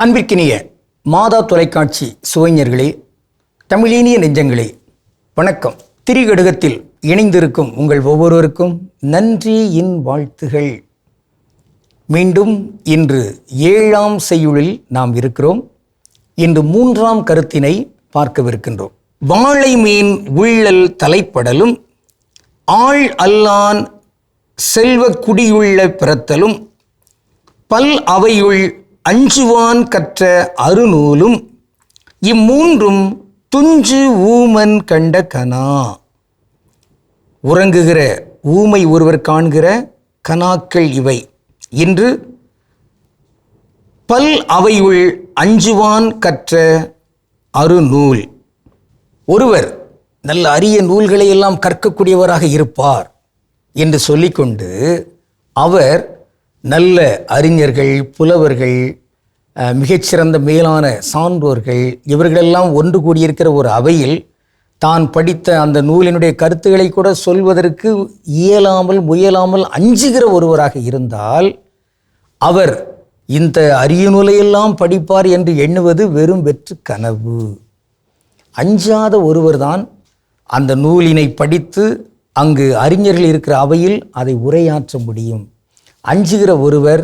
அன்பிற்கினிய மாதா தொலைக்காட்சி சுவைஞர்களே, தமிழீனிய நெஞ்சங்களே, வணக்கம். திரிகடுகத்தில் இணைந்திருக்கும் உங்கள் ஒவ்வொருவருக்கும் நன்றியின் வாழ்த்துகள். மீண்டும் இன்று 7ஆம் செய்யுளில் நாம் இருக்கிறோம். இன்று 3ஆம் கருத்தினை பார்க்கவிருக்கின்றோம். வாழை மீன் உள்ளல் தலைப்படலும் ஆள் அல்லான் செல்வ குடியுள்ள பிறத்தலும் பல் அவையுள் அஞ்சுவான் கற்ற அருநூலும் இம்மூன்றும் துஞ்சு ஊமன் கண்ட கனா. உறங்குகிற ஊமை ஒருவர் காண்கிற கனாக்கள் இவை. இன்று பல் அவையுள் அஞ்சுவான் கற்ற அருநூல். ஒருவர் நல்ல அரிய நூல்களை எல்லாம் கற்கக்கூடியவராக இருப்பார் என்று சொல்லிக்கொண்டு அவர் நல்ல அறிஞர்கள், புலவர்கள், மிகச்சிறந்த மேலான சான்றோர்கள் இவர்களெல்லாம் ஒன்று கூடியிருக்கிற ஒரு அவையில் தான் படித்த அந்த நூலினுடைய கருத்துக்களை கூட சொல்வதற்கு இயலாமல் முயலாமல் அஞ்சுகிற ஒருவராக இருந்தால் அவர் இந்த அரிய நூலையெல்லாம் படிப்பார் என்று எண்ணுவது வெறும் வெற்று கனவு. அஞ்சாத ஒருவர்தான் அந்த நூலினை படித்து அங்கு அறிஞர்கள் இருக்கிற அவையில் அதை உரையாற்ற முடியும். அஞ்சுகிற ஒருவர்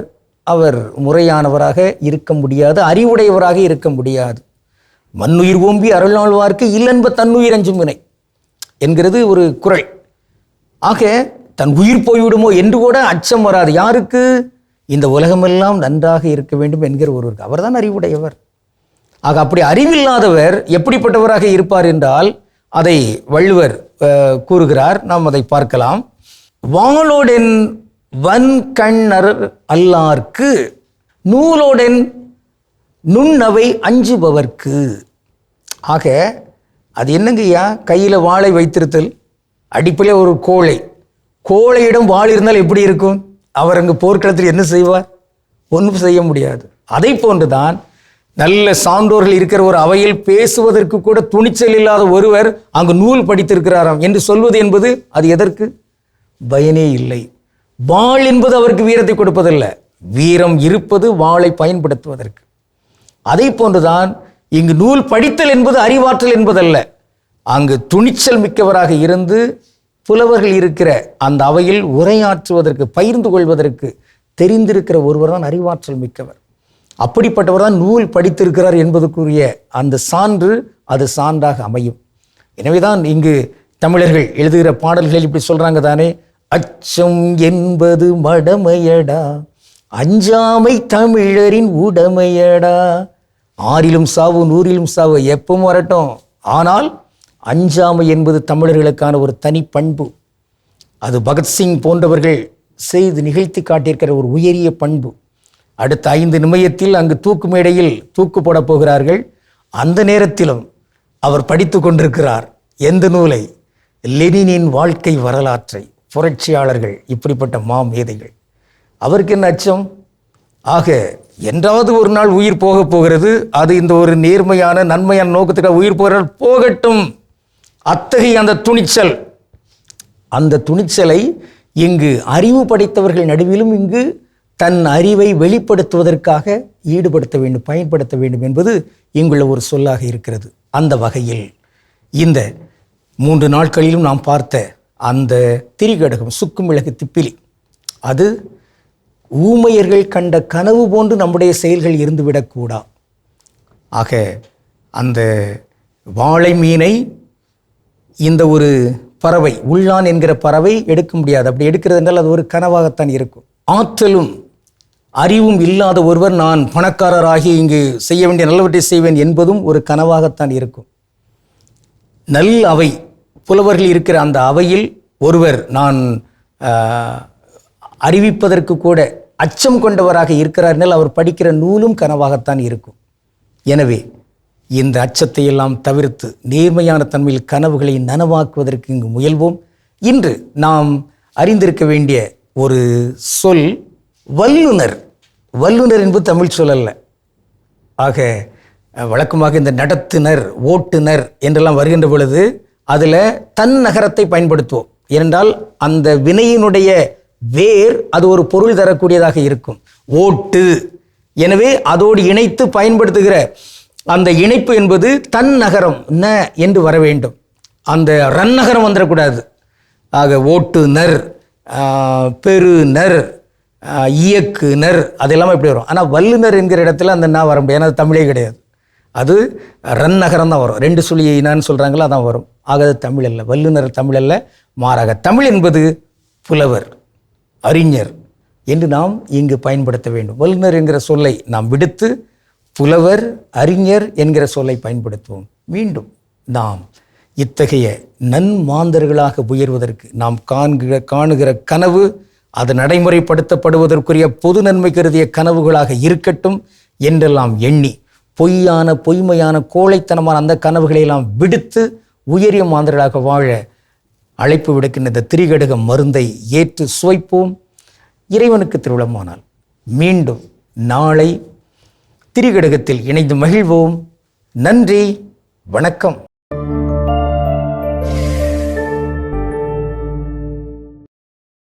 அவர் முறையானவராக இருக்க முடியாது, அறிவுடையவராக இருக்க முடியாது. மண்ணுயிர் ஓம்பி அருளாழ்வார்க்கு இல்லென்ப தன்னுயிர் அஞ்சும் வினை என்கிறது ஒரு குறள். ஆக தன் உயிர் போய்விடுமோ என்று கூட அச்சம் வராது. யாருக்கு? இந்த உலகமெல்லாம் நன்றாக இருக்க வேண்டும் என்கிற ஒருவருக்கு. அவர்தான் அறிவுடையவர். ஆக அப்படி அறிவில்லாதவர் எப்படிப்பட்டவராக இருப்பார் என்றால் அதை வள்ளுவர் கூறுகிறார். நாம் அதை பார்க்கலாம். வாளோடென் வன்கண்ணர் அல்லார்க்கு நூலோடன் நுண்ணவை அஞ்சுபவர்க்கு. ஆக அது என்னங்கய்யா? கையில் வாளை வைத்திருத்தல், அடிப்படையில் ஒரு கோழையிடம் வாள் இருந்தால் எப்படி இருக்கும்? அவர் அங்கு போர்க்களத்தில் என்ன செய்வார்? ஒன்றும் செய்ய முடியாது. அதை போன்றுதான் நல்ல சான்றோர்கள் இருக்கிற ஒரு அவையில் பேசுவதற்கு கூட துணிச்சல் இல்லாத ஒருவர் அங்கு நூல் படித்திருக்கிறாராம் என்று சொல்வது என்பது அது எதற்கு? பயனே இல்லை. வாள் என்பது அவருக்கு வீரத்தை கொடுப்பதல்ல, வீரம் இருப்பது வாளை பயன்படுத்துவதற்கு. அதை போன்றுதான் இங்கு நூல் படித்தல் என்பது அறிவாற்றல் என்பதல்ல. அங்கு துணிச்சல் மிக்கவராக இருந்து புலவர்கள் இருக்கிற அந்த அவையில் உரையாற்றுவதற்கு, பகிர்ந்து கொள்வதற்கு தெரிந்திருக்கிற ஒருவர் தான் அறிவாற்றல் மிக்கவர். அப்படிப்பட்டவர் தான் நூல் படித்திருக்கிறார் என்பதற்குரிய அந்த சான்று அது சான்றாக அமையும். எனவேதான் இங்கு தமிழர்கள் எழுதுகிற பாடல்கள் இப்படி சொல்றாங்க தானே, அச்சம் என்பது மடமையடா, அஞ்சாமை தமிழரின் உடமையடா, ஆறிலும் சாவு நூறிலும் சாவு எப்பவும் வரட்டும், ஆனால் அஞ்சாமை என்பது தமிழர்களுக்கான ஒரு தனி பண்பு. அது பகத்சிங் போன்றவர்கள் செய்து நிகழ்த்தி காட்டியிருக்கிற ஒரு உயரிய பண்பு. அடுத்த 5 நிமிடத்தில் அங்கு தூக்கு மேடையில் தூக்கு போட போகிறார்கள். அந்த நேரத்திலும் அவர் படித்து கொண்டிருக்கிறார். எந்த நூலை? லெனினின் வாழ்க்கை வரலாற்றை. புரட்சியாளர்கள், இப்படிப்பட்ட மேதைகள். அவருக்கு என்ன அச்சம்? ஆக என்றாவது ஒரு நாள் உயிர் போக போகிறது. அது இந்த ஒரு நேர்மையான நன்மையான நோக்கத்துக்காக உயிர் போகிறால் போகட்டும். அத்தகைய அந்த துணிச்சலை இங்கு அறிவு படைத்தவர்கள் நடுவிலும் இங்கு தன் அறிவை வெளிப்படுத்துவதற்காக ஈடுபடுத்த வேண்டும், பயன்படுத்த வேண்டும் என்பது இங்குள்ள ஒரு சொல்லாக இருக்கிறது. அந்த வகையில் இந்த 3 நாட்களிலும் நாம் பார்த்த அந்த திரிகடுகம், சுக்குமிளகு திப்பிலி, அது ஊமையர்கள் கண்ட கனவு போன்று நம்முடைய செயல்கள் இருந்துவிடக்கூடா. ஆக அந்த வாழை மீனை இந்த ஒரு பறவை, உள்ளான் என்கிற பறவை எடுக்க முடியாது. அப்படி எடுக்கிறது என்றால் அது ஒரு கனவாகத்தான் இருக்கும். ஆற்றலும் அறிவும் இல்லாத ஒருவர் நான் பணக்காரராகி இங்கு செய்ய வேண்டிய நல்லவற்றை செய்வேன் என்பதும் ஒரு கனவாகத்தான் இருக்கும். நல் அவை, புலவர்கள் இருக்கிற அந்த அவையில் ஒருவர் நான் அறிவிப்பதற்கு கூட அச்சம் கொண்டவராக இருக்கிறார்கள். அவர் படிக்கிற நூலும் கனவாகத்தான் இருக்கும். எனவே இந்த அச்சத்தை எல்லாம் தவிர்த்து நேர்மையான தன்மையில் கனவுகளை நனவாக்குவதற்கு இங்கு முயல்வோம். இன்று நாம் அறிந்திருக்க வேண்டிய ஒரு சொல் வல்லுனர். வல்லுனர் என்பது தமிழ் சொல் அல்ல. ஆக வழக்கமாக இந்த நடத்துனர், ஓட்டுனர் என்றெல்லாம் வருகின்ற பொழுது அதில் தன் நகரத்தை பயன்படுத்துவோம். ஏனென்றால் அந்த வினையினுடைய வேர் அது ஒரு பொருள் தரக்கூடியதாக இருக்கும். ஓட்டு எனவே அதோடு இணைத்து பயன்படுத்துகிற அந்த இணைப்பு என்பது தன் நகரம் ந என்று வர வேண்டும். அந்த ரன்னகரம் வந்துடக்கூடாது. ஆக ஓட்டுநர், பெருநர், இயக்குனர் அதெல்லாமே எப்படி வரும். ஆனால் வல்லுனர் என்கிற இடத்துல அந்த ந வர முடியாது. ஏன்னா அது தமிழே கிடையாது. அது ரன்னகரம் தான் வரும். 2 சுழி இனான்னு சொல்கிறாங்களோ அதான் வரும். ஆக அது தமிழ் அல்ல, வல்லுனர் தமிழ் அல்ல. மாறாக தமிழ் என்பது புலவர், அறிஞர் என்று நாம் இங்கு பயன்படுத்த வேண்டும். வல்லுனர் என்கிற சொல்லை நாம் விடுத்து புலவர், அறிஞர் என்கிற சொல்லை பயன்படுத்துவோம். மீண்டும் நாம் இத்தகைய நன்மாந்தர்களாக உயர்வதற்கு நாம் காணுகிற கனவு அது நடைமுறைப்படுத்தப்படுவதற்குரிய பொது நன்மை கருதிய கனவுகளாக இருக்கட்டும் என்றெல்லாம் எண்ணி பொய்மையான கோழைத்தனமான அந்த கனவுகளை எல்லாம் விடுத்து உயரிய மாந்தர்களாக வாழ அழைப்பு விடுக்கின்ற இந்த திரிகடுக மருந்தை ஏற்று சுவைப்போம். இறைவனுக்கு திருவிழமானால் மீண்டும் நாளை திரிகடுகத்தில் இணைந்து மகிழ்வோம். நன்றி, வணக்கம்.